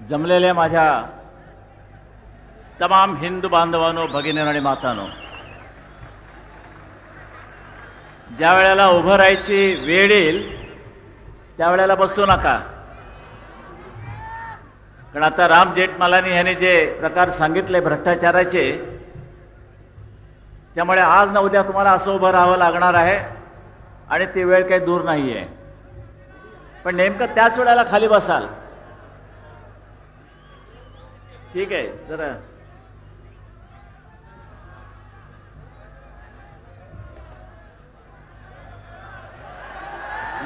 जमलेल्या माझ्या तमाम हिंदू बांधवांनो, भगिनींनो आणि मातांनो, ज्या वेळेला उभं राहायची वेळ येईल त्यावेळेला बसू नका. कारण आता राम जेठमलानी यांनी जे प्रकार सांगितले भ्रष्टाचाराचे, त्यामुळे आज ना उद्या तुम्हाला असं उभं राहावं लागणार आहे आणि ती वेळ काही दूर नाही आहे. पण नेमकं त्याच वेळेला खाली बसाल. ठीक आहे, जरा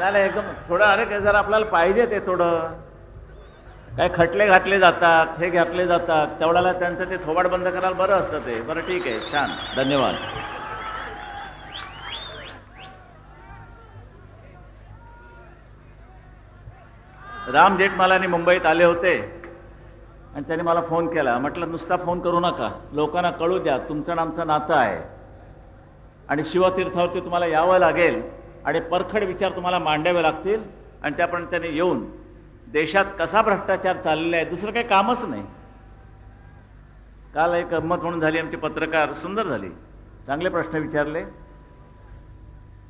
नाही एकदम थोडं, अरे काय जरा आपल्याला पाहिजे ते थोडं, काय खटले घातले जातात, हे घातले जातात, तेवढ्याला त्यांचं ते थोबाड बंद करायला बरं असतं ते. बरं ठीक आहे, छान, धन्यवाद. राम जेठमलानी मुंबईत आले होते आणि त्यांनी मला फोन केला. म्हटलं नुसता फोन करू नका, लोकांना कळू द्या तुमचं आणि आमचं नातं आहे आणि शिवतीर्थावरती तुम्हाला यावं लागेल आणि परखड विचार तुम्हाला मांडावे लागतील आणि त्याप्रमाणे त्यांनी येऊन देशात कसा भ्रष्टाचार चाललेला आहे, दुसरं काही कामच नाही. काल एक गंमत म्हणून झाली, आमचे पत्रकार सुंदर झाली, चांगले प्रश्न विचारले.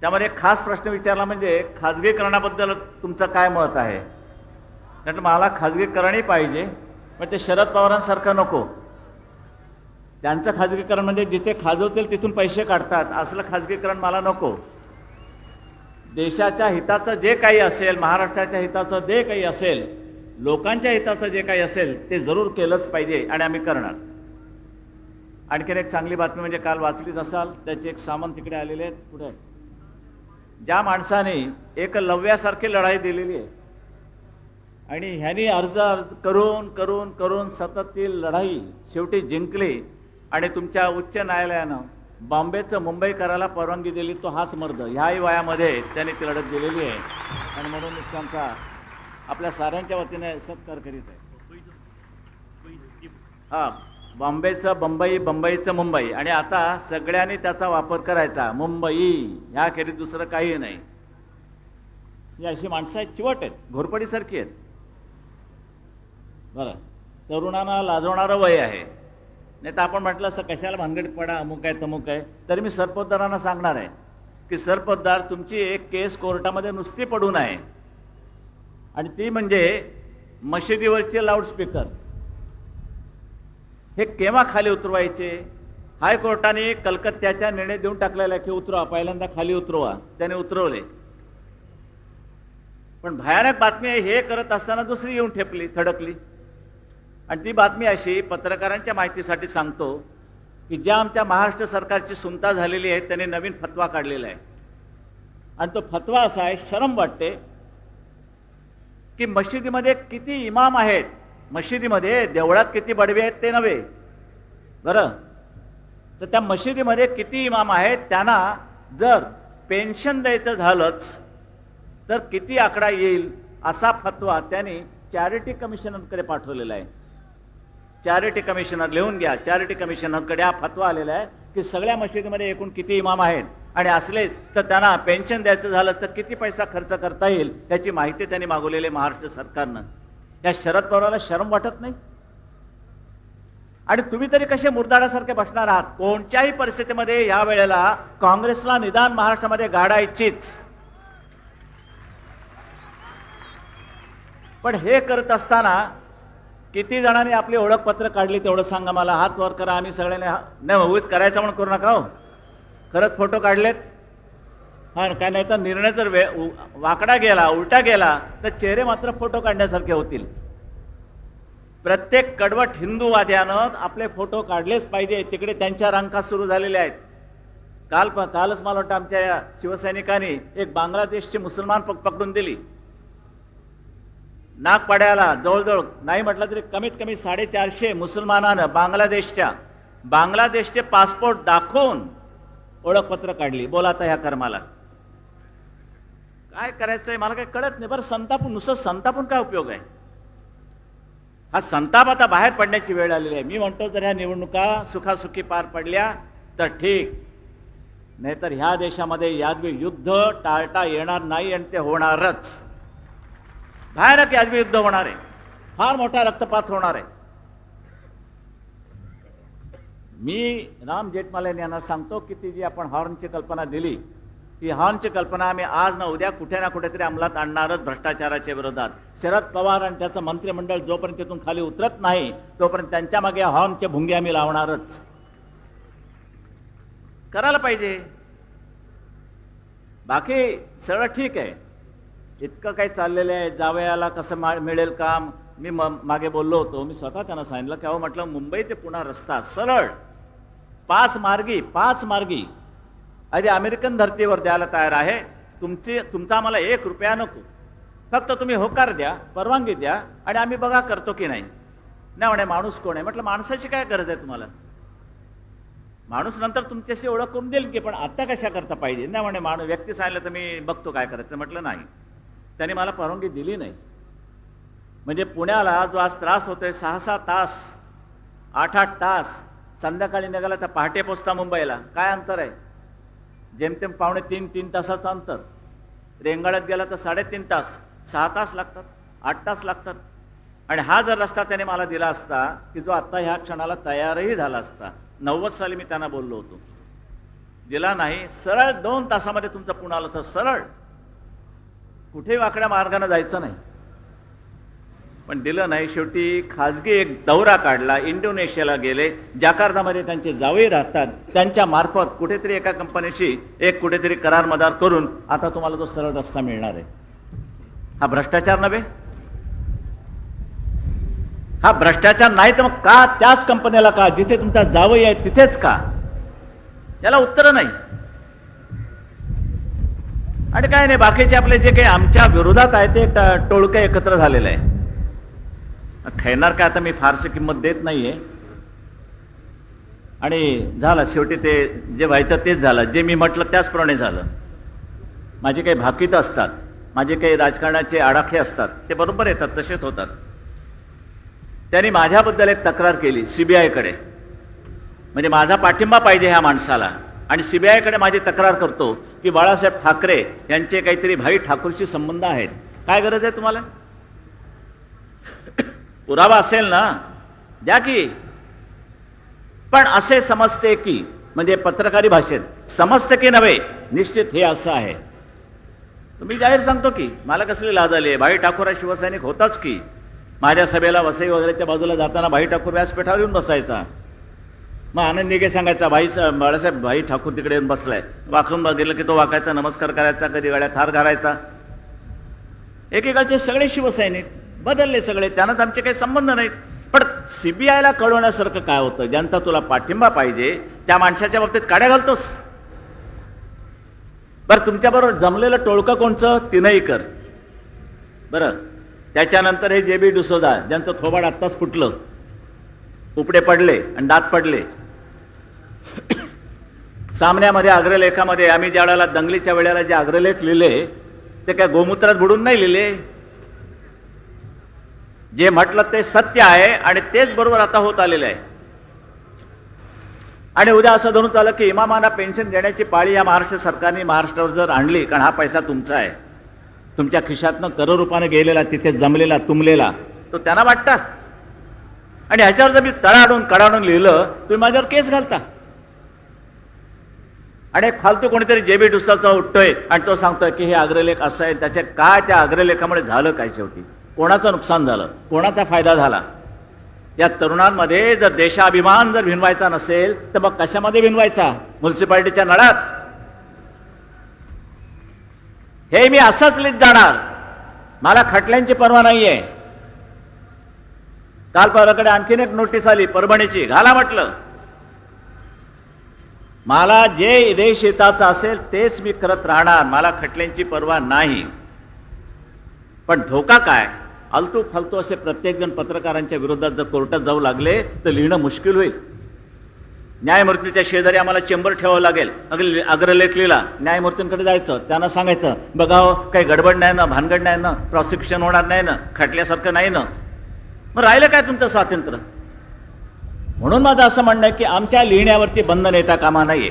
त्यामध्ये एक खास प्रश्न विचारला म्हणजे खाजगीकरणाबद्दल तुमचं काय मत आहे. कारण मला खाजगीकरणही पाहिजे, पण ते शरद पवारांसारखं नको. त्यांचं खाजगीकरण म्हणजे जिथे खाजवतील तिथून पैसे काढतात असलं खाजगीकरण मला नको. देशाच्या हिताचं जे काही असेल, महाराष्ट्राच्या हिताचं जे काही असेल, लोकांच्या हिताचं जे काही असेल ते जरूर केलंच पाहिजे आणि आम्ही करणार. आणखीन एक चांगली बातमी म्हणजे काल वाचलीच असाल, त्याचे एक सामंत तिकडे आलेले आहेत पुढे. ज्या माणसाने एकलव्यासारखी लढाई दिलेली आहे आणि ह्यांनी अर्ज करून करून करून सतत ती लढाई शेवटी जिंकली आणि तुमच्या उच्च न्यायालयानं बॉम्बेचं मुंबई करायला परवानगी दिली, तो हाच मर्द. ह्याही वयामध्ये त्यांनी ती लढत दिलेली आहे आणि म्हणून त्यांचा आपल्या साऱ्यांच्या वतीने सत्कार करीत आहे. हां, बॉम्बेचं बंबई, बंबईचं मुंबई, आणि आता सगळ्यांनी त्याचा वापर करायचा. मुंबई ह्याखेरीज दुसरं काही नाही. ही अशी माणसं आहेत, चिवट आहेत, घोरपडीसारखी आहेत. बरं, तरुणांना लाजवणारं वय आहे, नाही तर आपण म्हटलं असं कशाला भानगडीत पडा, अमुक आहे तमुक आहे. तरी मी सरपोतदारांना सांगणार आहे की सरपोतदार, तुमची एक केस कोर्टामध्ये नुसती पडून आहे आणि ती म्हणजे मशिदीवरचे लाऊडस्पीकर. हे केव्हा खाली उतरवायचे. हायकोर्टाने कलकत्त्याचा निर्णय देऊन टाकलेला की उतरवा, पहिल्यांदा खाली उतरवा. त्याने उतरवले. पण भयानक बातमी आहे, हे करत असताना दुसरी येऊन ठेपली, थडकली. आणि ती बातमी अशी, पत्रकारांच्या माहितीसाठी सांगतो की ज्या आमच्या महाराष्ट्र सरकारची सुनता झालेली आहे त्यांनी नवीन फतवा काढलेला आहे आणि तो फतवा असा आहे, शरम वाटते की मशिदीमध्ये किती इमाम आहेत, मशिदीमध्ये, देवळात किती बडवे आहेत ते नव्हे, बरं, तर त्या मशिदीमध्ये किती इमाम आहेत, त्यांना जर पेन्शन द्यायचं झालंच तर किती आकडा येईल असा फतवा त्यांनी चॅरिटी कमिशनरकडे पाठवलेला आहे. चॅरिटी कमिशनर, लिहून घ्या, चॅरिटी कमिशनरकडे हा फतवा आलेला आहे की सगळ्या मशिदीमध्ये एकूण किती इमाम आहेत आणि असलेच तर त्यांना पेन्शन द्यायचं झालं तर किती पैसा खर्च करता येईल याची माहिती त्यांनी मागवलेली आहे महाराष्ट्र सरकारनं. या शरद पवाराला शरम वाटत नाही. आणि तुम्ही तरी कसे मुर्दाडासारखे बसणार आहात. कोणत्याही परिस्थितीमध्ये या वेळेला काँग्रेसला निदान महाराष्ट्रामध्ये गाडायचीच. पण हे करत असताना किती जणांनी आपली ओळखपत्र काढली तेवढं सांगा मला. हात वर करा. आम्ही सगळ्यांनी नाही, उगीच करायचं म्हणून करू नका हो. खरंच फोटो काढलेत. हां, काय नाही तर निर्णय जर वाकडा गेला, उलटा गेला तर चेहरे मात्र फोटो काढण्यासारखे होतील. प्रत्येक कडवट हिंदूवाद्यानं आपले फोटो काढलेच पाहिजे. तिकडे त्यांच्या रंका सुरू झालेल्या आहेत. कालच मला वाटतं आमच्या शिवसैनिकांनी एक बांगलादेशची मुसलमान पकडून दिली. नागपाड्याला जवळजवळ नाही म्हटलं तरी कमीत कमी 450 मुसलमानानं बांगलादेशचे पासपोर्ट दाखवून ओळखपत्र काढली. बोला आता ह्या कर्माला काय करायचंय मला काही कळत नाही. बरं, संतापून, नुसतं संतापून काय उपयोग आहे. हा संताप आता बाहेर पडण्याची वेळ आलेली आहे. मी म्हणतो जर ह्या निवडणुका सुखासुखी पार पडल्या तर ठीक, नाहीतर ह्या देशामध्ये यादवी युद्ध टाळता येणार नाही आणि ते होणारच. भयानक यादवी युद्ध होणार आहे. फार मोठा रक्तपात होणार आहे. मी राम जेठमलानी यांना सांगतो की ती जी आपण हॉर्नची कल्पना दिली, ही हॉर्नची कल्पना आम्ही आज ना उद्या कुठे ना कुठेतरी अंमलात आणणारच भ्रष्टाचाराच्या विरोधात. शरद पवार आणि त्याचं मंत्रिमंडळ जोपर्यंत तिथून खाली उतरत नाही तोपर्यंत त्यांच्या मागे हॉर्नचे भुंगे आम्ही लावणारच. करायला पाहिजे. बाकी सगळं ठीक आहे, इतकं काही चाललेलं आहे. जावयाला कसं मिळेल काम, मी मागे बोललो होतो. मी स्वतः त्यांना सांगितलं की अहो म्हटलं मुंबई ते पुणा रस्ता सरळ 5 मार्गी अरे अमेरिकन धर्तीवर द्यायला तयार आहे. तुमचा आम्हाला 1 रुपया नको, फक्त तुम्ही होकार द्या, परवानगी द्या आणि आम्ही बघा करतो की नाही. नाही म्हणे माणूस कोण आहे. म्हटलं माणसाची काय गरज आहे तुम्हाला, माणूस नंतर तुमच्याशी ओळख करून देईल की, पण आता कशा करता पाहिजे. नाही म्हणे माणूस व्यक्ती सांगितलं तर मी बघतो काय करायचं. म्हटलं नाही, त्यांनी मला परवानगी दिली नाही. म्हणजे पुण्याला जो आज त्रास होतोय 6-6 तास 8-8 तास, संध्याकाळी निघाला तर पहाटे पोचता मुंबईला, काय अंतर आहे. जेमतेम 2.5-3 तासाचं अंतर. रेंगाळ्यात गेला तर 3.5 तास, 6 तास लागतात, 8 तास लागतात. आणि हा जर रस्ता त्याने मला दिला असता की जो आत्ता ह्या क्षणाला तयारही झाला असता, 90 साली मी त्यांना बोललो होतो, दिला नाही. सरळ 2 तासामध्ये तुमचं पुण्याला असं सरळ, कुठेही वाकड्या मार्गाने जायचं नाही. पण दिलं नाही. शेवटी खाजगी एक दौरा काढला, इंडोनेशियाला गेले, जाकार्तामध्ये त्यांचे जावई राहतात, त्यांच्या मार्फत कुठेतरी एका कंपनीशी एक कुठेतरी करार मदार करून आता तुम्हाला तो सरळ रस्ता मिळणार आहे. हा भ्रष्टाचार नव्हे. हा भ्रष्टाचार नाही तर मग का त्याच कंपनीला, का जिथे तुमचा जावई आहे तिथेच का, याला उत्तर नाही. आणि काय नाही, बाकीचे आपले जे काही आमच्या विरोधात आहे ते टोळकं एकत्र झालेलं आहे. खेळणार काय आता मी फारशी किंमत देत नाहीये. आणि झालं शेवटी, ते जे व्हायचं तेच झालं, जे मी म्हटलं त्याचप्रमाणे झालं. माझे काही भाकीत असतात, माझे काही राजकारणाचे आडाखे असतात, ते बरोबर येतात, तसेच होतात. त्यांनी माझ्याबद्दल एक तक्रार केली सीबीआयकडे, म्हणजे माझा पाठिंबा पाहिजे ह्या माणसाला. आणि सीबीआयकडे माझी तक्रार करतो की बाळासाहेब ठाकरे यांचे काहीतरी भाई ठाकूरशी संबंध आहेत. काय गरज आहे तुम्हाला, पुरावा असेल ना द्या की. पण असे समजते की, म्हणजे पत्रकारी भाषेत समजते की नव्हे, निश्चित हे असं आहे. तुम्ही जाहीर सांगतो की मला कसली लाज आली आहे, भाई ठाकूर हा शिवसैनिक होताच की. माझ्या सभेला वसई वगैरेच्या बाजूला जाताना भाई ठाकूर व्यासपीठावर येऊन बसायचा. मग आनंद निगे सांगायचा बाळासाहेब भाई ठाकूर तिकडे येऊन बसलाय. वाकून बघितलं की तो वाकायचा, नमस्कार करायचा, कधी गाड्या थार घालायचा. एकेकाळचे सगळे शिवसैनिक बदलले सगळे, त्यांनाच आमचे काही संबंध नाहीत. पण सीबीआयला कळवण्यासारखं काय होतं, ज्यांचा तुला पाठिंबा पाहिजे त्या माणसाच्या बाबतीत काड्या घालतोस. बरं, तुमच्याबरोबर जमलेलं टोळकं कोणचं, तीनही कर. बरं, त्याच्यानंतर हे JB डिसोजा, ज्यांचं थोबाड आत्ताच फुटलं, उपडे पडले आणि दात पडले. सामन्यामध्ये अग्रलेखामध्ये आम्ही ज्या वेळेला दंगलीच्या वेळेला जे अग्रलेख लिहिले ते काय गोमूत्रात बुडून नाही लिहिले. जे म्हटलं ते सत्य आहे आणि तेच बरोबर आता होत आलेलं आहे. आणि उद्या असं धरून चाललं की इमामांना पेन्शन देण्याची पाळी या महाराष्ट्र सरकारने महाराष्ट्रावर जर आणली, कारण हा पैसा तुमचा आहे, तुमच्या खिशातनं करोड रुपयाने गेलेला, तिथे जमलेला तुंबलेला, तो त्यांना वाटता. आणि ह्याच्यावर जर मी तळाडून कडाडून लिहिलं, तुम्ही माझ्यावर केस घालता. आणि एक फालतू कोणीतरी JB डिसोजा उठतोय आणि तो सांगतोय की हे अग्रलेख असं आहे, त्याचे काय, त्या अग्रलेखामुळे झालं काय, शेवटी कोणाचं नुकसान झालं, कोणाचा फायदा झाला. या तरुणांमध्ये जर देशाभिमान जर भिनवायचा नसेल तर मग कशामध्ये भिनवायचा, म्युन्सिपालिटीच्या नळात. हे मी असंच लिहित जाणार, मला खटल्यांची पर्वा नाहीये. काल परवाकडे आणखीन एक नोटीस आली परभणीची, घाला म्हटलं. मला जे देश हिताचं असेल तेच मी करत राहणार, मला खटल्यांची पर्वा नाही. पण धोका काय, आलतू फालतू असे प्रत्येकजण पत्रकारांच्या विरोधात जर कोर्टात जाऊ लागले तर लिहिणं मुश्किल होईल. न्यायमूर्तीच्या शेजारी आम्हाला चेंबर ठेवावं लागेल. अग्रलेख लिहिला, न्यायमूर्तींकडे जायचं, त्यांना सांगायचं बघा हो काही गडबड नाही ना, भानगड नाही ना, प्रॉसिक्युशन होणार नाही ना, खटल्यासारखं नाही ना. मग राहिलं काय तुमचं स्वातंत्र्य. म्हणून माझं असं म्हणणं आहे की आमच्या लिहिण्यावरती बंधन येता कामा नाहीये.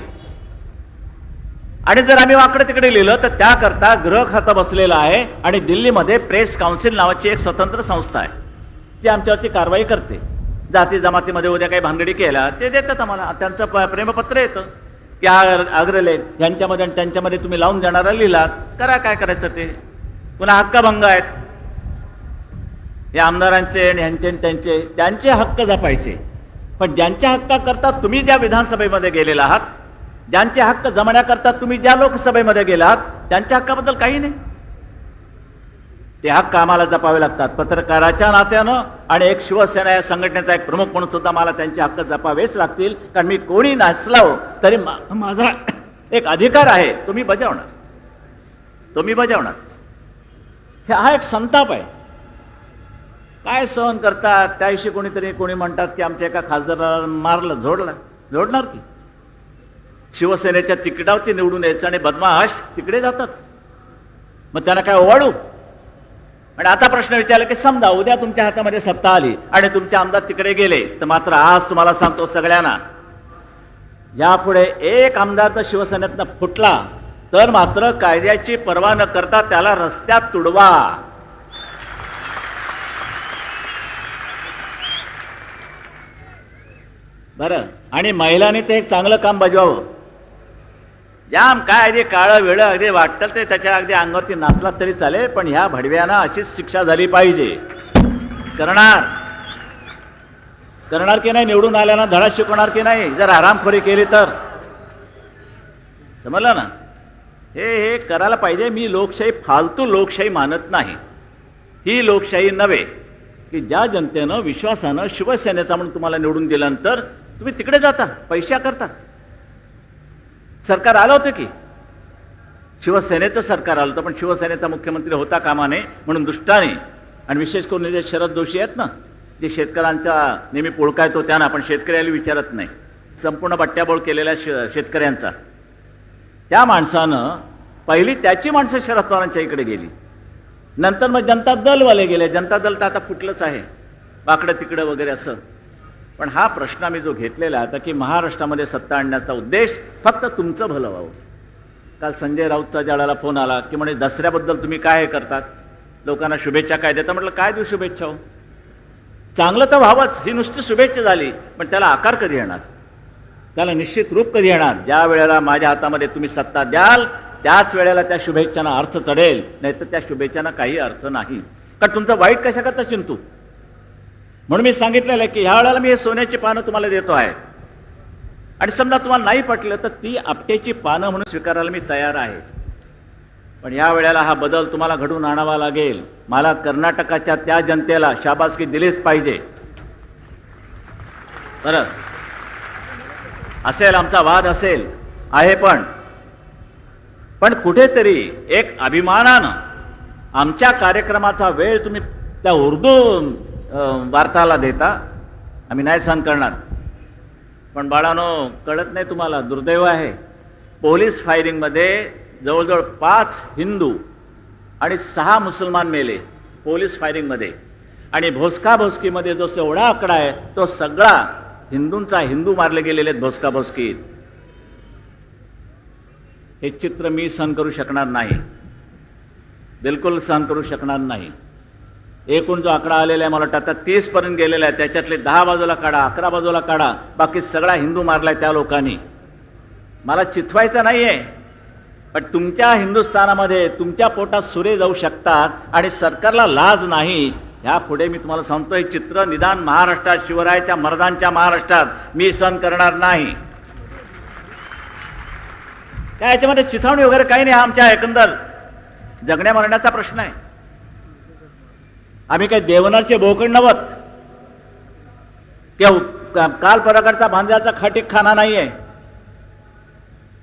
आणि जर आम्ही वाकडे तिकडे लिहिलं तर त्याकरता गृह खातं बसलेलं आहे आणि दिल्लीमध्ये प्रेस काउन्सिल नावाची एक स्वतंत्र संस्था आहे. जे आमच्यावरती कारवाई करते. जाती जमातीमध्ये उद्या काही भानगडी केल्या ते देतात आम्हाला, त्यांचं प्रेमपत्र येतं की अग्रलेख यांच्यामध्ये आणि त्यांच्यामध्ये तुम्ही लावून देणारा लिहिलात, करा काय करायचं ते. पुन्हा हक्कभंग आहेत या आमदारांचे आणि ह्यांचे आणि त्यांचे हक्क जपायचे. पण ज्यांच्या हक्काकरता तुम्ही ज्या विधानसभेमध्ये गेलेला आहात, ज्यांचे हक्क जमण्याकरता तुम्ही ज्या लोकसभेमध्ये गेलात, त्यांच्या हक्काबद्दल काही नाही. ते हक्क आम्हाला जपावे लागतात पत्रकाराच्या नात्यानं, आणि एक शिवसेना या संघटनेचा एक प्रमुख म्हणून सुद्धा मला त्यांचे हक्क जपावेच लागतील. कारण मी कोणी नसलो तरी माझा एक अधिकार आहे, तो मी बजावणार. हा एक संताप आहे. काय सहन करतात त्याविषयी कोणी म्हणतात की आमच्या एका खासदाराला मारलं, जोडणार की शिवसेनेच्या तिकिटावरती निवडून यायचं आणि बदमाश तिकडे जातात, मग त्यांना काय ओवाळू. आणि आता प्रश्न विचारला की समजा उद्या तुमच्या हातामध्ये सत्ता आली आणि तुमचे आमदार तिकडे गेले, तर मात्र आज तुम्हाला सांगतो सगळ्यांना, यापुढे एक आमदार तर शिवसेनेतनं फुटला तर मात्र कायद्याची पर्वा न करता त्याला रस्त्यात तुडवा. बरं, आणि महिलांनी ते एक चांगलं काम बजावं. जाम काय अगदी काळं वेळं अगदी वाटतं ते त्याच्या अगदी अंगावरती नाचला तरी चालेल, पण ह्या भडव्यांना अशीच शिक्षा झाली पाहिजे. करणार की नाही, निवडून आल्यानं धडा शिकवणार की नाही, जर आरामखोरी केली तर. समजलं ना, हे करायला पाहिजे. मी लोकशाही फालतू लोकशाही मानत नाही. ही लोकशाही नव्हे की ज्या जनतेनं विश्वासानं शिवसेनेचा म्हणून तुम्हाला निवडून दिल्यानंतर तुम्ही तिकडे जाता पैशा करता. सरकार आलं होतं की शिवसेनेचं सरकार आलं होतं, पण शिवसेनेचा मुख्यमंत्री होता कामा नये म्हणून दुष्टाने, आणि विशेष करून जे शरद जोशी आहेत ना, जे शेतकऱ्यांचा नेहमी पोळका येतो त्यांना, पण शेतकऱ्याला विचारत नाही, संपूर्ण बट्ट्याबोळ केलेल्या शेतकऱ्यांचा, त्या माणसानं पहिली त्याची माणसं शरद पवारांच्या इकडे गेली. नंतर मग जनता दलवाले गेले. जनता दल तर आता फुटलंच आहे, बाकडं तिकडं वगैरे असं. पण हा प्रश्न आम्ही जो घेतलेला आता की महाराष्ट्रामध्ये सत्ता आणण्याचा उद्देश फक्त तुमचं भलं व्हावं. काल संजय राऊतचा ज्याला फोन आला की म्हणे दसऱ्याबद्दल तुम्ही काय करतात, लोकांना शुभेच्छा काय देता. म्हटलं काय देऊ शुभेच्छा हो, चांगलं तर व्हावंच, ही नुसती शुभेच्छा झाली, पण त्याला आकार कधी येणार, त्याला निश्चित रूप कधी येणार. ज्या वेळेला माझ्या हातामध्ये तुम्ही सत्ता द्याल त्याच वेळेला त्या शुभेच्छांना अर्थ चढेल, नाहीतर त्या शुभेच्छांना काही अर्थ नाही. कारण तुमचं वाईट कशा करता चिंतू. म्हणून मी सांगितलेलं आहे की ह्या वेळेला मी हे सोन्याची पानं तुम्हाला देतो आहे, आणि समजा तुम्हाला नाही पटलं तर ती आपटेची पानं म्हणून स्वीकारायला मी तयार आहे. पण या वेळेला हा बदल तुम्हाला घडून आणावा लागेल. मला कर्नाटकाच्या त्या जनतेला शाबासकी दिलीच पाहिजे. बरं असेल, आमचा वाद असेल आहे, पण कुठेतरी एक अभिमानानं आमच्या कार्यक्रमाचा वेळ तुम्ही त्या उर्दू वार्ताला देता, आम्ही नाही सहन करणार. पण बाळानो, कळत नाही तुम्हाला, दुर्दैव आहे, पोलीस फायरिंगमध्ये जवळजवळ 5 हिंदू आणि 6 मुसलमान मेले पोलीस फायरिंगमध्ये, आणि भोसकाभोसकीमध्ये जो एवढा आकडा आहे तो सगळा हिंदूंचा, हिंदू मारले गेलेले आहेत भोसकाभोसकीत. हे चित्र मी सहन करू शकणार नाही, बिलकुल सहन करू शकणार नाही. एकूण जो आकडा आलेला आहे मला वाटतं आता 30 पर्यंत गेलेला आहे, त्याच्यातले 10 बाजूला काढा, 11 बाजूला काढा, बाकी सगळा हिंदू मारलाय त्या लोकांनी. मला चिथवायचं नाहीये, पण तुमच्या हिंदुस्थानामध्ये तुमच्या पोटात सुरे जाऊ शकतात आणि सरकारला लाज नाही. ह्या पुढे मी तुम्हाला सांगतो, हे चित्र निदान महाराष्ट्रात, शिवरायाच्या मर्दांच्या महाराष्ट्रात मी सहन करणार नाही. काय याच्यामध्ये चिथावणी वगैरे काही नाही, हा आमच्या एकंदर जगण्या मरण्याचा प्रश्न आहे. आम्ही काही देवनारचे बोकड नवत किंवा काल परकडचा भांज्याचा खाटीक खाना नाही आहे.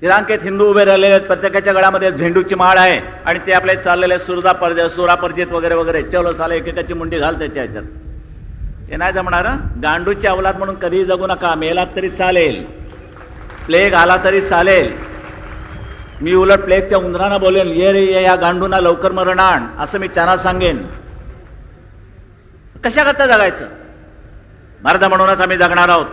तिरांकेत हिंदू उभे राहिलेले आहेत, प्रत्येकाच्या गळ्यामध्ये झेंडूची माळ आहे, आणि ते आपले चाललेले सुरापर्जित वगैरे वगैरे, चलो साले एकेकाची मुंडी घाल त्याच्या ह्याच्यात. ते नाही जमणार. गांडूची अवलाद म्हणून कधीही जगू नका. मेलात तरी चालेल, प्लेग आला तरी चालेल. मी उलट प्लेगच्या उंदरांना बोलेन, ये रे ये, या गांडूंना लवकर मरण आण, असं मी त्यांना सांगेन. कशा करता जगायचं? मर्द म्हणूनच आम्ही जगणार आहोत.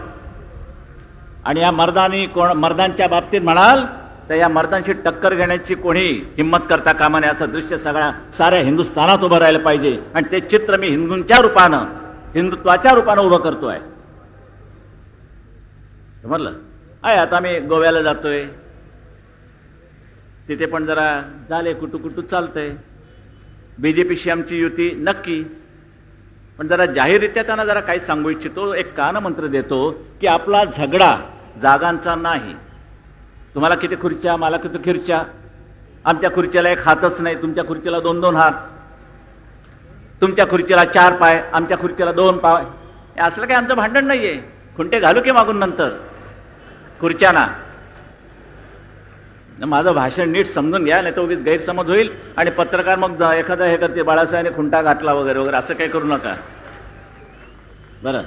आणि या मर्दांच्या बाबतीत म्हणाल तर या मर्दांशी टक्कर घेण्याची कोणी हिंमत करता कामा नये, असं दृश्य साऱ्या हिंदुस्थानात उभं राहिलं पाहिजे. आणि ते चित्र मी हिंदूंच्या रूपानं हिंदुत्वाच्या रूपानं उभं करतोय. समजलं? आहे आता आम्ही गोव्याला जातोय, तिथे पण जरा झाले कुटू चालतंय. बीजेपीशी आमची युती नक्की, पण जरा जाहीररित्या त्यांना जरा काही सांगू इच्छितो. एक कानमंत्र देतो की आपला झगडा जागांचा नाही. तुम्हाला किती खुर्च्या, मला किती खुर्च्या. आमच्या खुर्चीला एक हातच नाही, तुमच्या खुर्चीला 2-2 हात. तुमच्या खुर्चीला 4 पाय, आमच्या खुर्चीला 2 पाय. असलं काही आमचं भांडण नाहीये. खुंटे घालू की मागून नंतर खुर्च्यांना. माझं भाषण नीट समजून घ्या, नाही तर उगीच गैरसमज होईल आणि पत्रकार मग एखादा हे करते बाळासाहेबांनी खुंटा घातला वगैरे वगैरे, असं काही करू नका. बरं,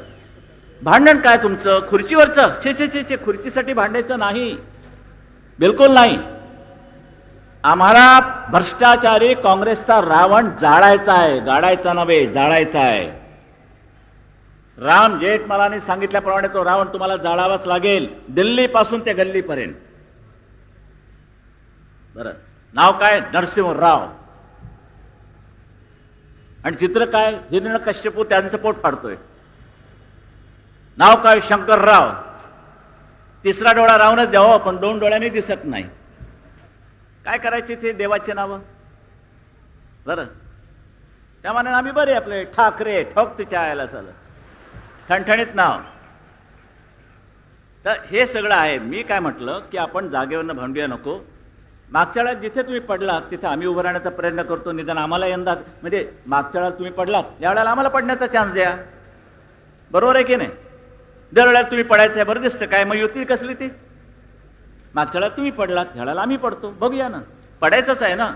भांडण काय तुमचं खुर्चीवरचं? छे छे छे छे, खुर्चीसाठी भांडायचं नाही, बिलकुल नाही. आम्हाला भ्रष्टाचारी काँग्रेसचा रावण जाळायचा आहे, गाडायचा नव्हे, जाळायचा आहे. राम जेठमलानी सांगितल्याप्रमाणे तो रावण तुम्हाला जाळावाच लागेल, दिल्लीपासून ते गल्लीपर्यंत. बरं, नाव काय? नरसिंहराव. आणि चित्र काय? हिरण्यकश्यपू त्यांचं पोट फाडतोय. नाव काय? शंकरराव. तिसरा डोळा रावणच द्यावं, पण 2 डोळ्यांनी दिसत नाही. काय करायचे ते देवाचे नावं? बरं, त्यामाने आम्ही बरे आपले ठाकरे, ठोक तिच्या आयला झालं, ठणठणीत नाव. तर हे सगळं आहे. मी काय म्हटलं की आपण जागेवरनं भांडूया नको. मागच्या वेळेला जिथे तुम्ही पडलात तिथे आम्ही उभं राहण्याचा प्रयत्न करतो. निदान आम्हाला यंदा, म्हणजे मागच्या वेळेला तुम्ही पडलात, या वेळेला आम्हाला पडण्याचा चान्स द्या. बरोबर आहे की नाही? दरवेळेला तुम्ही पडायचं आहे, बरं दिसतं काय? मग युती कसली ती? मागच्या वेळेला तुम्ही पडलात, ह्या वेळेला आम्ही पडतो. बघूया ना, पडायचंच आहे ना.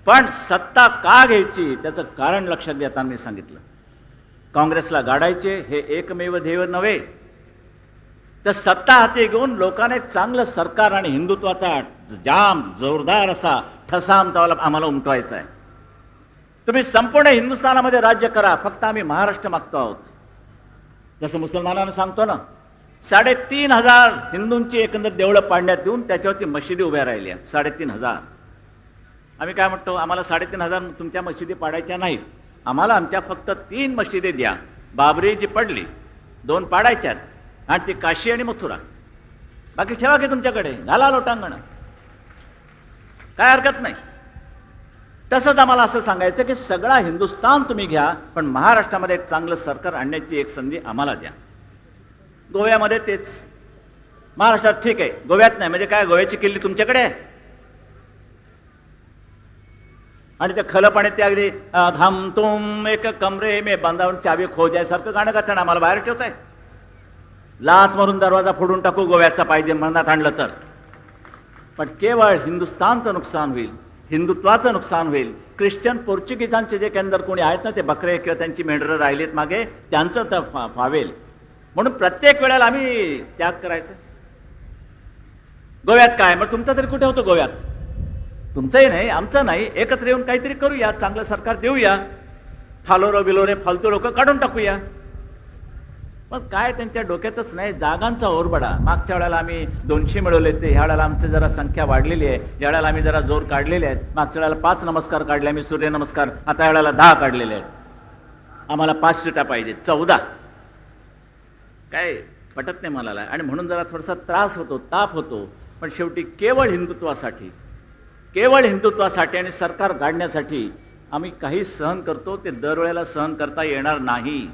पण सत्ता का घ्यायची त्याचं कारण लक्षात घेताना मी सांगितलं, काँग्रेसला गाडायचे हे एकमेव ध्येय नव्हे, तर सत्ता हाती घेऊन लोकांना एक चांगलं सरकार आणि हिंदुत्वाचा जाम जोरदार असा ठसा आम्हाला उमटवायचा आहे. तुम्ही संपूर्ण हिंदुस्थानामध्ये राज्य करा, फक्त आम्ही महाराष्ट्र मागतो आहोत. जसं मुसलमानांना सांगतो ना, 3,500 हिंदूंची एकंदर देवळं पाडण्यात येऊन त्याच्यावरती मशिदी उभ्या राहिल्या. 3,500. आम्ही काय म्हणतो, आम्हाला 3,500 तुमच्या मशिदी पाडायच्या नाहीत, आम्हाला आमच्या फक्त 3 मशिदी द्या. बाबरी जी पडली 2 पाडायच्यात, आणि ती काशी आणि मथुरा. बाकी ठेवा की तुमच्याकडे, घाला लोटांगण, काय हरकत नाही. तसंच आम्हाला असं सांगायचं की सगळा हिंदुस्थान तुम्ही घ्या, पण महाराष्ट्रामध्ये एक चांगलं सरकार आणण्याची एक संधी आम्हाला द्या. गोव्यामध्ये तेच. महाराष्ट्रात ठीक आहे, गोव्यात नाही. म्हणजे काय, गोव्याची किल्ली तुमच्याकडे आहे? आणि ते खलं पाणी ते अगदी धाम तुम एक कमरे मे बांधावून चावी खो जायसारखं गाणं गाताना आम्हाला बाहेर ठेवताय. लाथ मारून दरवाजा फोडून टाकू गोव्याचा पाहिजे मनात आणलं तर. पण केवळ हिंदुस्थानचं नुकसान होईल, हिंदुत्वाचं नुकसान होईल. ख्रिश्चन पोर्चुगीजांचे जे केंद्र कोणी आहेत ना, ते बकरे किंवा त्यांची मेंढरं राहिलीत मागे, त्यांचं तर फावेल. म्हणून प्रत्येक वेळेला आम्ही त्याग करायचं. गोव्यात काय, मग तुमचं तरी कुठे होतं गोव्यात? तुमचंही नाही, आमचं नाही. एकत्र येऊन काहीतरी करूया, चांगलं सरकार देऊया. फालोरो बिलोरे फालतू लोक काढून टाकूया. पण काय त्यांच्या डोक्यातच नाही, जागांचा ओरबडा. मागच्या वेळेला आम्ही 200 मिळवले ते, ह्या वेळेला आमची जरा संख्या वाढलेली आहे, या वेळेला आम्ही जरा जोर काढलेले आहेत. मागच्या वेळेला 5 नमस्कार काढले आम्ही, सूर्यनमस्कार. आता या वेळेला 10 काढलेले आहेत. आम्हाला 5 सीटा पाहिजे, 14. काय पटत नाही मला. आणि म्हणून जरा थोडासा त्रास होतो, ताप होतो. पण शेवटी केवळ हिंदुत्वासाठी आणि सरकार गाडण्यासाठी आम्ही काही सहन करतो, ते दरवेळेला सहन करता येणार नाही.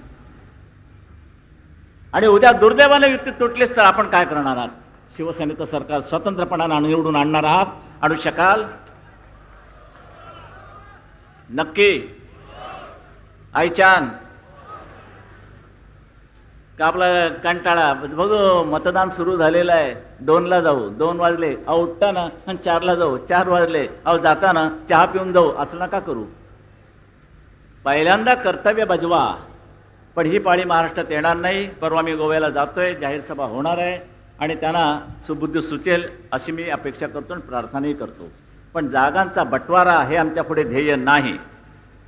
आणि उद्या दुर्दैवाने युती तुटलीच तर आपण काय करणार आहात? शिवसेनेचं सरकार स्वतंत्रपणाने निवडून आणणार आहात? आणू शकाल? नक्की? आईचान का आपला कंटाळा? बघू, मतदान सुरू झालेलं आहे, 2ला जाऊ, 2 वाजले, अहो उठताना, आणि 4ला जाऊ, 4 वाजले, अहो जाताना चहा पिऊन जाऊ, असं नका करू. पहिल्यांदा कर्तव्य बजवा. पण ही पाळी महाराष्ट्रात येणार नाही. परवा मी गोव्याला जातोय, जाहीर सभा होणार आहे, आणि त्यांना सुबुद्धी सुचेल अशी मी अपेक्षा करतो आणि प्रार्थनाही करतो. पण जागांचा बंटवारा हे आमच्या पुढे ध्येय नाही.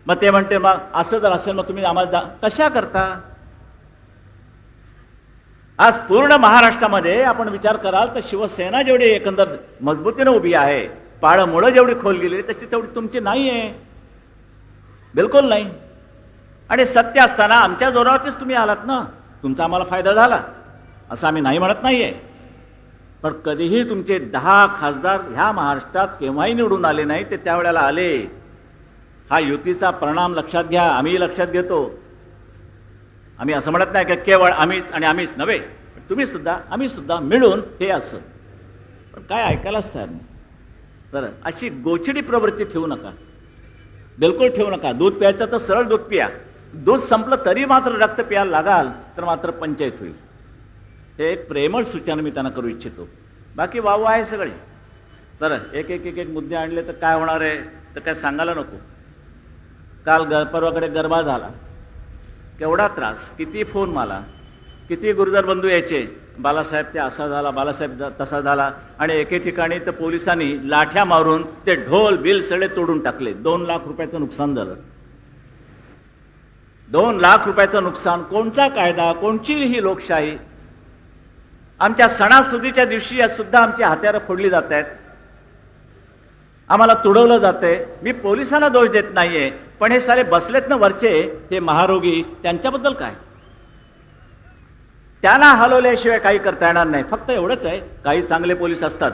मग ते म्हणते, मग असं जर असेल मग तुम्ही आम्हाला कशा करता? आज पूर्ण महाराष्ट्रामध्ये आपण विचार कराल तर शिवसेना जेवढी एकंदर मजबूतीने उभी आहे, पाळमुळं जेवढी खोल गेली तशी तेवढी तुमची नाही आहे, बिलकुल नाही. आणि सत्य असताना आमच्या जोरावरतीच तुम्ही आलात ना, तुमचा आम्हाला फायदा झाला असं आम्ही नाही म्हणत नाहीये. पण कधीही तुमचे 10 खासदार ह्या महाराष्ट्रात केव्हाही निवडून आले नाही, ते त्यावेळेला आले. हा युतीचा परिणाम लक्षात घ्या, आम्ही लक्षात घेतो. आम्ही असं म्हणत नाही की केवळ आम्हीच आणि आम्हीच नव्हे, तुम्ही सुद्धा आम्ही सुद्धा मिळून हे असं. पण काय ऐकायलाच तयार नाही. बरं, अशी गोचिडी प्रवृत्ती ठेवू नका, बिलकुल ठेवू नका. दूध प्यायचं तर सरळ दूध पिया. दूध संपलं तरी मात्र रक्त प्यायला लागाल तर मात्र पंचायत होईल. हे एक प्रेमळ सूचना मी त्यांना करू इच्छितो. बाकी वाव आहे सगळे. बरं, एक एक एक एक मुद्दे आणले तर काय होणार आहे तर काय सांगायला नको. काल परवाकडे गरबा झाला, केवढा त्रास, किती फोन मला, किती गुरुजर बंधू यायचे, बालासाहेब ते असा झाला, बालासाहेब तसा झाला. आणि एके ठिकाणी तर पोलिसांनी लाठ्या मारून ते ढोल बिल सगळे तोडून टाकले. 2 लाख रुपयाचं नुकसान झालं. 2 लाख रुपयाचं नुकसान. कोणचा कायदा, कोणची ही लोकशाही? आमच्या सणासुदीच्या दिवशी सुद्धा आमची हत्यारं फोडली जात आहेत, आम्हाला तुडवलं जातंय. मी पोलिसांना दोष देत नाहीये, पण हे साले बसलेत ना वरचे हे महारोगी, त्यांच्याबद्दल काय? त्यांना हलवल्याशिवाय काही करता येणार नाही. फक्त एवढंच आहे, काही चांगले पोलीस असतात,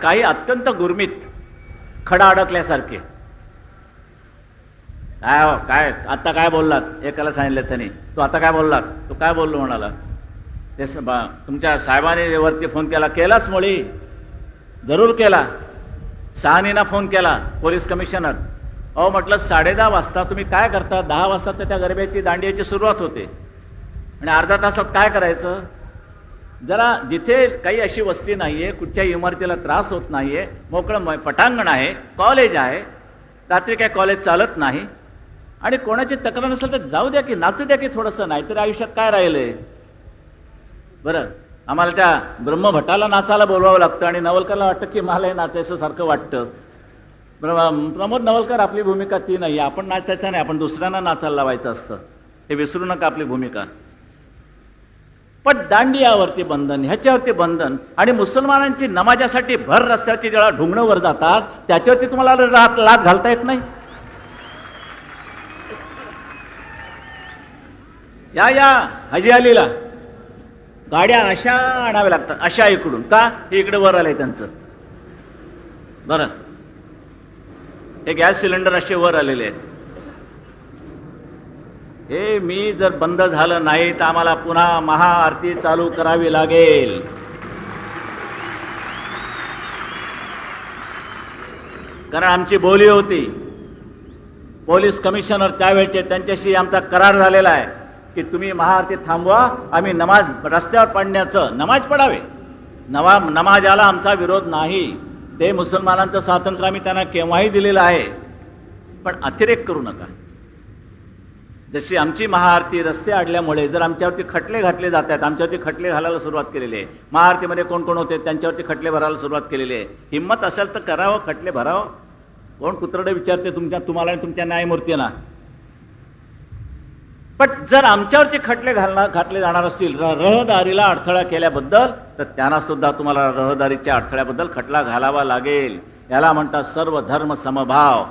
काही अत्यंत गुरमीत, खडा अडकल्यासारखे. काय आता काय बोललात? एकाला सांगितलं त्यांनी, तू आता काय बोललात? तू काय बोललो म्हणाला? ते तुमच्या साहेबांनी वरती फोन केलाच मुळी, जरूर केला. सहानीना फोन केला, पोलीस कमिशनर. अहो म्हटलं 10:30 वाजता तुम्ही काय करता? 10 वाजता तर त्या गरब्याची दांडियाची सुरुवात होते आणि अर्धा तासात काय करायचं? जरा जिथे काही अशी वस्ती नाहीये, कुठच्याही इमारतीला त्रास होत नाहीये, मोकळं पटांगण आहे, कॉलेज आहे, रात्री काय कॉलेज चालत नाही आणि कोणाची तक्रार नसेल तर जाऊ द्या की, नाचू द्या की थोडंसं, नाहीतर आयुष्यात काय राहिलंय? बरं, आम्हाला त्या ब्रह्मभट्टाला नाचायला बोलवावं लागतं आणि नवलकरला वाटतं की मला हे नाचायचं सारखं वाटतं. प्रमोद नवलकर, आपली भूमिका ती नाही. आपण नाचायचं नाही, आपण दुसऱ्यांना नाचायला लावायचं असतं. हे विसरू नका आपली भूमिका. पण दांडियावरती बंधन, ह्याच्यावरती बंधन आणि मुसलमानांची नमाजासाठी भर रस्त्याची जेव्हा ढुंगणं वर जातात त्याच्यावरती तुम्हाला लाथ घालता येत नाही. या हजी अलीला गाड्या अशा आणाव्या लागतात, अशा इकडून का? हे इकडे वर आलंय त्यांचं. बरं, हे गॅस सिलेंडर असे वर आलेले आहेत. हे मी जर बंद झालं नाही तर आम्हाला पुन्हा महाआरती चालू करावी लागेल. कारण आमची बोली होती. पोलीस कमिशनर त्यावेळचे, त्यांच्याशी आमचा करार झालेला आहे की तुम्ही महाआरती थांबवा, आम्ही नमाज रस्त्यावर पडण्याचं, नमाज पडावे, नमाजाला आमचा विरोध नाही. ते मुसलमानांचं स्वातंत्र्य आम्ही त्यांना केव्हाही दिलेलं आहे, पण अतिरेक करू नका. जशी आमची महाआरती रस्ते अडल्यामुळे जर आमच्यावरती खटले घातले जात आहेत, आमच्यावरती खटले घालायला सुरुवात केलेली आहे. महाआरतीमध्ये कोण कोण होते त्यांच्यावरती खटले भरायला सुरुवात केलेली आहे. हिंमत असेल तर करावं, खटले भरावं. कोण कुत्रडे विचारते तुम्हाला आणि तुमच्या न्यायमूर्तींना? पण जर आमच्यावरती खटले घातले जाणार असतील रहदारीला अडथळा केल्याबद्दल, तर त्यांना सुद्धा तुम्हाला रहदारीच्या अडथळ्याबद्दल खटला घालावा लागेल. याला म्हणतात सर्व धर्म समभाव.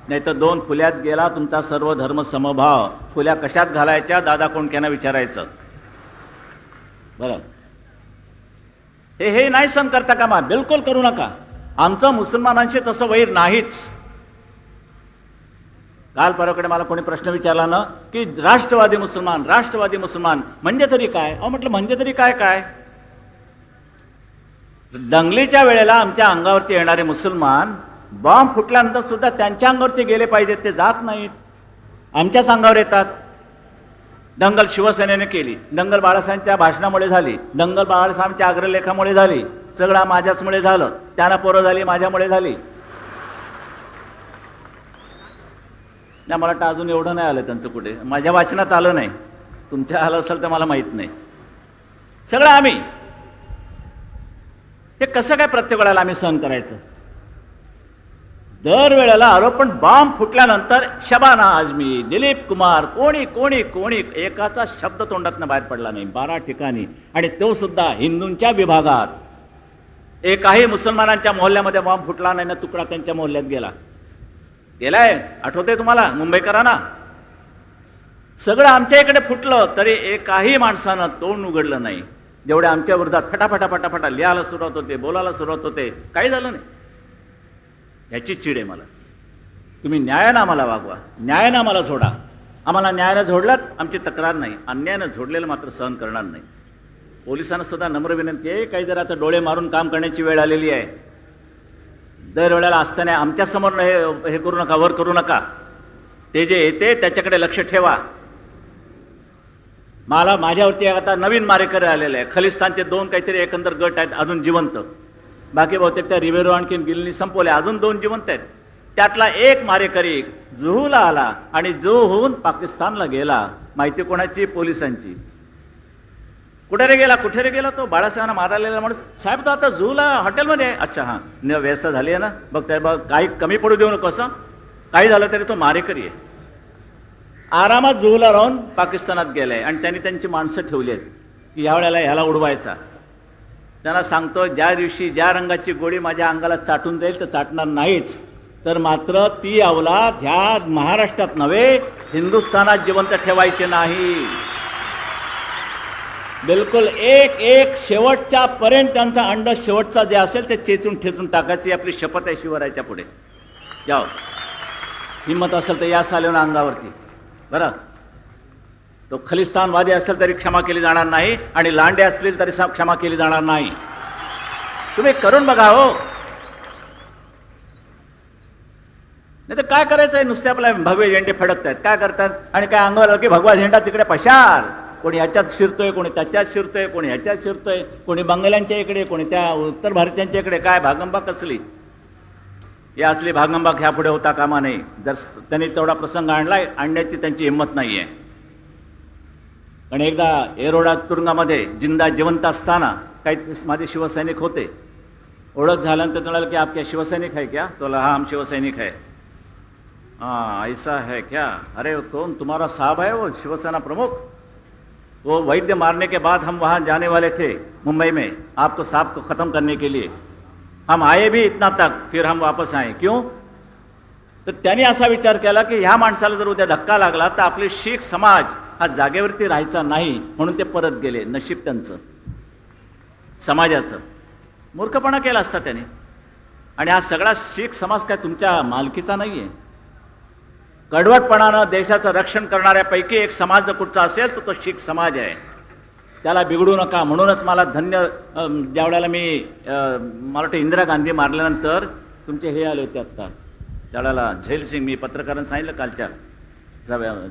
नाही तर 2 फुल्यात गेला तुमचा सर्व धर्म समभाव. फुल्या कशात घालायच्या दादा कोणक्यांना विचारायचं. बरं, हे नाही सहन करता कामा, बिलकुल करू नका. आमचं मुसलमानांशी तसं वैर नाहीच. काल परवाकडे मला कोणी प्रश्न विचारला ना की राष्ट्रवादी मुसलमान म्हणजे तरी काय? अहो म्हटलं म्हणजे तरी काय? दंगलीच्या वेळेला आमच्या अंगावरती येणारे मुसलमान बॉम्ब फुटल्यानंतर सुद्धा त्यांच्या अंगावरती गेले पाहिजेत, ते जात नाहीत, आमच्याच अंगावर येतात. दंगल शिवसेनेने केली, दंगल बाळासाहेबांच्या भाषणामुळे झाली, दंगल बाळासाहेबांच्या अग्रलेखामुळे झाली, सगळं माझ्याचमुळे झालं, त्यांना पोरं झाली माझ्यामुळे झाली. नाही, मला वाटतं अजून एवढं नाही आलं त्यांचं, कुठे माझ्या वाचनात आलं नाही, तुमच्या आलं असेल तर मला माहीत नाही. सगळं आम्ही, ते कसं काय प्रत्येक वेळेला आम्ही सहन करायचं? दर वेळेला आरोपण बॉम्ब फुटल्यानंतर शबाना आझमी, दिलीप कुमार, कोणी एकाचा शब्द तोंडातनं बाहेर पडला नाही 12 ठिकाणी, आणि तो सुद्धा हिंदूंच्या विभागात. एकाही मुसलमानांच्या मोहल्ल्यामध्ये बॉम्ब फुटला नाही ना तुकडा त्यांच्या मोहल्ल्यात गेलाय. आठवतंय तुम्हाला मुंबईकरांना? सगळं आमच्या इकडे फुटलं तरी एकाही माणसानं तोंड उघडलं नाही. जेवढे आमच्या विरोधात फटाफटा फटाफटा लिहायला सुरुवात होते, बोलायला सुरुवात होते, काही झालं नाही. याची चीड आहे मला. तुम्ही न्यायानं आम्हाला वागवा, न्यायानं आम्हाला झोडा. आम्हाला न्यायानं झोडलात आमची तक्रार नाही, अन्यायानं झोडलेलं मात्र सहन करणार नाही. पोलिसांना सुद्धा नम्र विनंती आहे, काही जर आता डोळे मारून काम करण्याची वेळ आलेली आहे. दरवेळेला असताना आमच्यासमोर हे करू नका, वर करू नका. ते जे येते त्याच्याकडे लक्ष ठेवा. माझ्यावरती आता नवीन मारेकरी आलेले आहे. खलिस्तानचे 2 काहीतरी एकंदर गट आहेत अजून जिवंत. बाकी बहुतेक त्या रिव्हेरो आणखीन गिलनी संपवले, अजून 2 जिवंत आहेत. त्यातला एक मारेकरी जुहूला आला आणि जुहूहून पाकिस्तानला गेला. माहिती कोणाची? पोलिसांची. कुठे रे गेला, कुठे रे गेला तो? बाळासाहेबांना मारलेला माणूस. साहेब तो आता जुहूला हॉटेलमध्ये आहे. अच्छा, हां, व्यवस्था झाली आहे ना, बघ त्या बघ, काही कमी पडू देऊ नको. असं काही झालं तरी तो मारेकरी आहे. आरामात जुहूला राहून पाकिस्तानात गेलाय आणि त्यांनी त्यांची माणसं ठेवली आहेत की ह्या वेळेला ह्याला उडवायचा. त्यांना सांगतो, ज्या दिवशी ज्या रंगाची गोळी माझ्या अंगाला चाटून जाईल तर चाटणार नाहीच, तर मात्र ती अवलाद ह्या महाराष्ट्रात नव्हे हिंदुस्थानात जिवंत ठेवायचे नाही. बिलकुल एक शेवटच्या पर्यंत त्यांचा अंड शेवटचा जे असेल ते चेचून ठेचून टाकायची आपली शपथ आहे शिवरायाच्या पुढे. जाओ, हिंमत असेल तर या सालेन अंगावरती. बरं, तो खलिस्तानवादी असेल तरी क्षमा केली जाणार नाही आणि लांडे असतील तरी क्षमा केली जाणार नाही. तुम्ही करून बघा हो. नाही तर काय करायचंय? नुसते आपल्या भगवे झेंडे फडकत आहेत. काय करतात? आणि काय अंगावर की भगवा झेंडा तिकडे पशार. कोणी ह्याच्यात शिरतोय, कोणी त्याच्यात शिरतोय, कोणी ह्याच्यात शिरतोय, कोणी बंगाल्यांच्या इकडे, कोणी त्या उत्तर भारतीयांच्या इकडे. काय भागंबा कसली? या असली भागंबा ह्या पुढे होता कामा नाही. जर त्यांनी तेवढा प्रसंग आणण्याची त्यांची हिंमत नाही आहे. आणि एकदा एरोडा तुरुंगामध्ये जिवंत असताना काही माझे शिवसैनिक होते. ओळख झाल्यानंतर म्हणाले की आप क्या शिवसैनिक है क्या? तो हाँ, हम शिवसैनिक है. हाँ, ऐसा है क्या? अरे कौन? तुम्हारा साहब है वो शिवसेना प्रमुख? वो वैद्य मारने के बाद हम वहाँ जाने वाले थे मुंबई में आपको साहब को ख़त्म करने के लिए. हम आए भी इतना तक, फिर हम वापस आए. क्यों? तर त्यांनी असा विचार केला की ह्या माणसाला जर उद्या धक्का लागला तर आपले शीख समाज हा जागेवरती राहायचा नाही, म्हणून ते परत गेले. नशीब त्यांचं, समाजाचं. मूर्खपणा केला असता त्याने. आणि हा सगळा शीख समाज काय तुमच्या मालकीचा नाही आहे. कडवटपणानं देशाचं रक्षण करणाऱ्यापैकी एक समाज जर कुठचा असेल तर तो शीख समाज आहे. त्याला बिघडू नका. म्हणूनच मला ज्यावेळेला मला वाटतं इंदिरा गांधी मारल्यानंतर तुमचे हे आले होते आत्ता त्यावेळेला झैल सिंग, मी पत्रकारांना सांगितलं कालच्या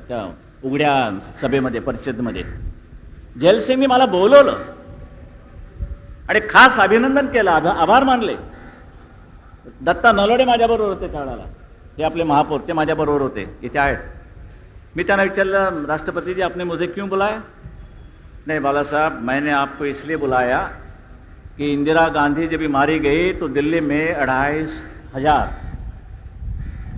त्या उघड्या सभेमध्ये, परिषदेमध्ये, झैल सिंगनी मला बोलवलं आणि खास अभिनंदन केलं, आभार मानले. दत्ता नलोडे माझ्याबरोबर होते त्यावेळेला, हे आपले महापौर, ते माझ्याबरोबर होते, इथे आहेत. मी त्यांना विचारलं, राष्ट्रपति जी आपने मुझे क्यों बुलाया? नहीं बाला साहब, मैंने आपको इसलिए बुलाया कि इंदिरा गांधी जब मारी गई तो दिल्ली में 2,500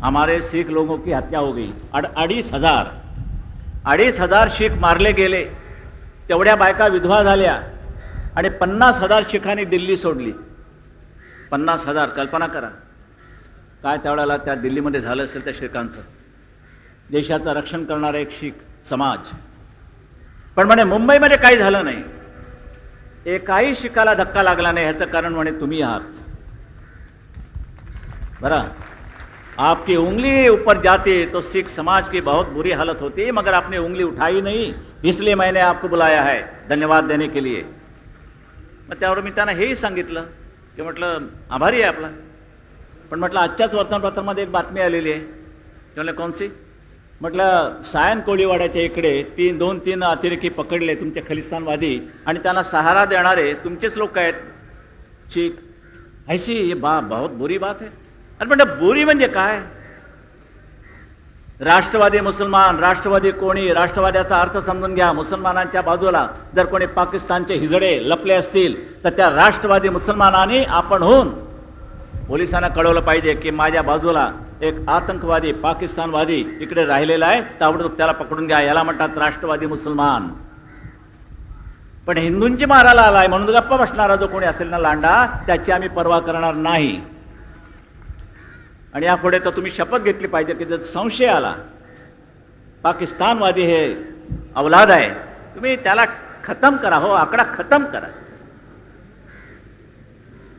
हमारे सिख लोगों की हत्या हो गई. 2,500 शीख मारले गेले. तेवढ्या बायका विधवा झाल्या आणि 50,000 शिखांनी दिल्ली सोडली. 50,000, कल्पना करा काय त्यावेळेला त्या दिल्लीमध्ये झालं असेल त्या शिखांचं. देशाचं रक्षण करणारा एक शीख समाज. पण म्हणे मुंबईमध्ये काही झालं नाही, एकाही शिखाला धक्का लागला नाही. ह्याचं कारण म्हणे तुम्ही आहात. बरं, आपकी उंगली ऊपर जाती तो सिख समाज की बहुत बुरी हालत होती, मगर आपने उंगली उठाई नहीं, इसलिए मैंने आपको बुलाया है धन्यवाद देने के लिए. मग त्यावर मी त्यांना हेही सांगितलं की म्हटलं आभारी आहे आपला. पण म्हटलं आजच्याच वर्तमानपत्रामध्ये एक बातमी आलेली आहे. ते म्हणले कोणसी? म्हटलं सायन कोळीवाड्याच्या इकडे 2-3 अतिरेकी पकडले तुमचे खलिस्तानवादी आणि त्यांना सहारा देणारे तुमचेच लोक आहेत शीख. ऐसी ये बहुत बुरी बात है. अरे म्हटलं बुरी म्हणजे काय? राष्ट्रवादी मुसलमान, राष्ट्रवादी कोणी, राष्ट्रवाद्याचा अर्थ समजून घ्या. मुसलमानांच्या बाजूला जर कोणी पाकिस्तानचे हिजडे लपले असतील तर त्या राष्ट्रवादी मुसलमानांनी आपण होऊन पोलिसांना कळवलं पाहिजे की माझ्या बाजूला एक आतंकवादी पाकिस्तानवादी इकडे राहिलेला आहे, ताबडतोब त्याला पकडून घ्या. याला म्हणतात राष्ट्रवादी मुसलमान. पण हिंदूंची मारायला आलाय म्हणून गप्पा बसणारा जो कोणी असेल ना लांडा, त्याची आम्ही पर्वा करणार नाही. आणि यापुढे तर तुम्ही शपथ घेतली पाहिजे की जर संशय आला पाकिस्तानवादी हे अवलाद आहे, तुम्ही त्याला खतम करा, हो आकडा खतम करा.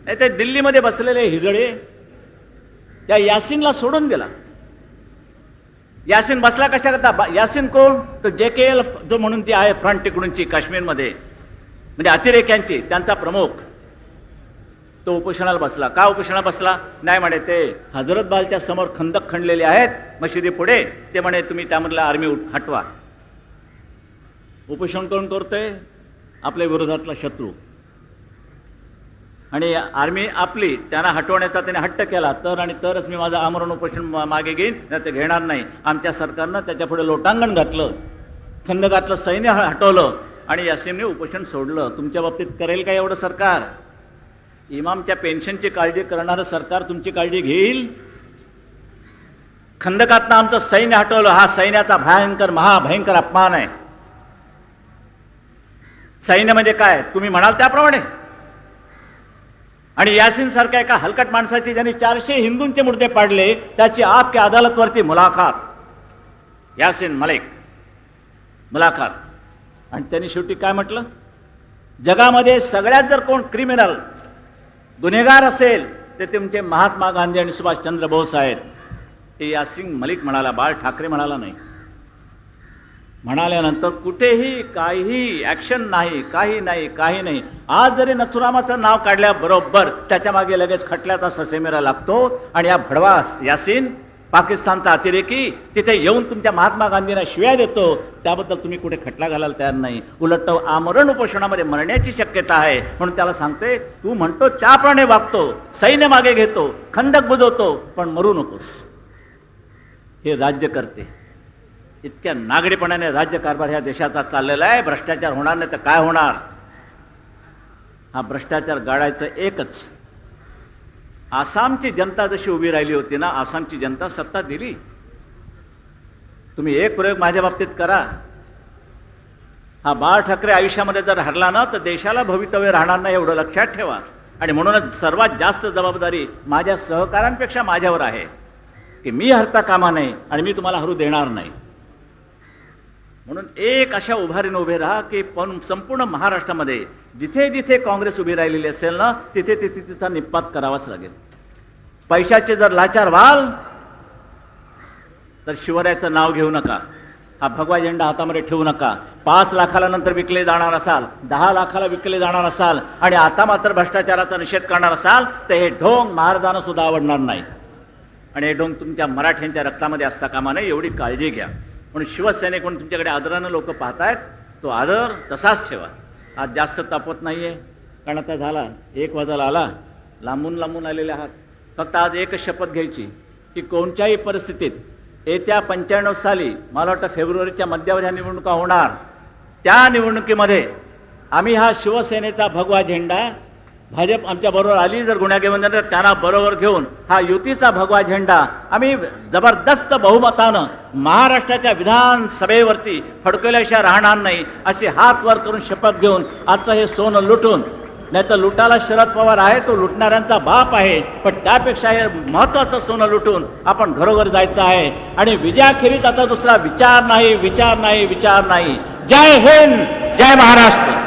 नाही ते दिल्लीमध्ये बसलेले हिजडे त्या यासीनला सोडून दिला. यासीन बसला कशा करता? यासीन कोण? तो JKL जो म्हणून ती आहे फ्रंट तिकडूनची काश्मीरमध्ये, म्हणजे अतिरेक्यांची, त्यांचा प्रमुख, तो उपोषणाला बसला. का उपोषणाला बसला? नाही म्हणे ते हजरतबालच्या समोर खंदक खणलेले आहेत मशिदी पुढे, ते म्हणे तुम्ही त्यामधला आर्मी हटवा. उपोषण कोण करतोय? आपल्या विरोधातला शत्रू. आणि आर्मी आपली त्यांना हटवण्याचा त्याने हट्ट केला, तर आणि तरच मी माझं आमरण उपोषण मागे घेईन, नाही ते घेणार नाही. आमच्या सरकारनं त्याच्या पुढे लोटांगण घातलं, खंदकातलं सैन्य हटवलं आणि यासीनने उपोषण सोडलं. तुमच्या बाबतीत करेल का एवढं सरकार? इमामच्या पेन्शनची काळजी करणारं सरकार तुमची काळजी घेईल? खंदकातनं आमचं सैन्य हटवलं, हा सैन्याचा भयंकर महाभयंकर अपमान आहे. सैन्य म्हणजे काय? तुम्ही म्हणाल त्याप्रमाणे. आणि यासीन सारख्या एका हलकट माणसाची, ज्यांनी 400 हिंदूंचे मुर्दे पाडले, त्याची आपल्या अदालतवरती मुलाखत, यासीन मलिक मुलाखत. आणि त्यांनी शेवटी काय म्हटलं? जगामध्ये सगळ्यात जर कोण क्रिमिनल गुन्हेगार असेल ते तुमचे महात्मा गांधी आणि सुभाषचंद्र बोस आहेत. हे यासीन मलिक म्हणाला, बाळ ठाकरे म्हणाला नाही. म्हणाल्यानंतर कुठेही काहीही ॲक्शन नाही, काही नाही, काही नाही. आज जरी नथुरामाचं नाव काढल्याबरोबर त्याच्या मागे लगेच खटल्याचा ससेमिरा लागतो. आणि या भडवा यासीन, पाकिस्तानचा अतिरेकी, तिथे येऊन तुमच्या महात्मा गांधींना शिव्या देतो. त्याबद्दल तुम्ही कुठे खटला घालायला तयार नाही. उलट आमरण उपोषणामध्ये मरण्याची शक्यता आहे. म्हणून त्याला सांगते, तू म्हणतो त्याप्रमाणे वागतो, सैन्य मागे घेतो, खंदक बुजवतो, पण मरू नकोस. हे राज्य करते. इतक्या नागडीपणाने राज्यकारभार ह्या देशाचा चाललेला आहे. भ्रष्टाचार होणार नाही तर काय होणार? हा भ्रष्टाचार गाडायचं एकच. आसामची जनता जशी उभी राहिली होती ना, आसामची जनता सत्ता दिली. तुम्ही एक प्रयोग माझ्या बाबतीत करा. हा बाळ ठाकरे आयुष्यामध्ये जर हरला ना, तर देशाला भवितव्य राहणार नाही, एवढं लक्षात ठेवा. आणि म्हणूनच सर्वात जास्त जबाबदारी माझ्या सहकाऱ्यांपेक्षा माझ्यावर आहे की मी हरता कामा नये आणि मी तुम्हाला हरू देणार नाही. म्हणून एक अशा उभारीने उभे राहा की पण संपूर्ण महाराष्ट्रामध्ये जिथे जिथे काँग्रेस उभी राहिलेली असेल ना, तिथे तिथे तिचा निपात करावाच लागेल. पैशाचे जर लाचार व्हाल तर शिवरायाचं नाव घेऊ नका, हा भगवा झेंडा हातामध्ये ठेवू नका. 5 लाखाला नंतर विकले जाणार असाल, 10 लाखाला विकले जाणार असाल आणि आता मात्र भ्रष्टाचाराचा निषेध करणार असाल, तर हे ढोंग महाराजांना सुद्धा आवडणार नाही. आणि हे ढोंग तुमच्या मराठ्यांच्या रक्तामध्ये असता कामा नये, एवढी काळजी घ्या. म्हणून शिवसैनिक तुमच्याकडे आदरानं लोक पाहतायत, तो आदर तसाच ठेवा. आज जास्त तापत नाहीये, कारण आता झाला 1 वाजायला आला, लांबून लांबून आलेले आहात. फक्त आज एकच शपथ घ्यायची की कोणत्याही परिस्थितीत येत्या 95 साली, मला वाटतं फेब्रुवारीच्या मध्यावर ह्या निवडणुका होणार, त्या निवडणुकीमध्ये आम्ही हा शिवसेनेचा भगवा झेंडा, भाजप आमच्या बरोबर आली जर गुन्हा घेऊन तर त्यांना बरोबर घेऊन हा युतीचा भगवा झेंडा आम्ही जबरदस्त बहुमतानं महाराष्ट्राच्या विधानसभेवरती फडकवल्याशिवाय राहणार नाही, असे हात वर करून शपथ घेऊन आजचं हे सोनं लुटून, नाही तर लुटाला शरद पवार आहे, तो लुटणाऱ्यांचा बाप आहे, पण त्यापेक्षा हे महत्त्वाचं सोनं लुटून आपण घरोघर जायचं आहे. आणि विजयाखेरीज आता दुसरा विचार नाही, विचार नाही, विचार नाही. जय हिंद, जय महाराष्ट्र.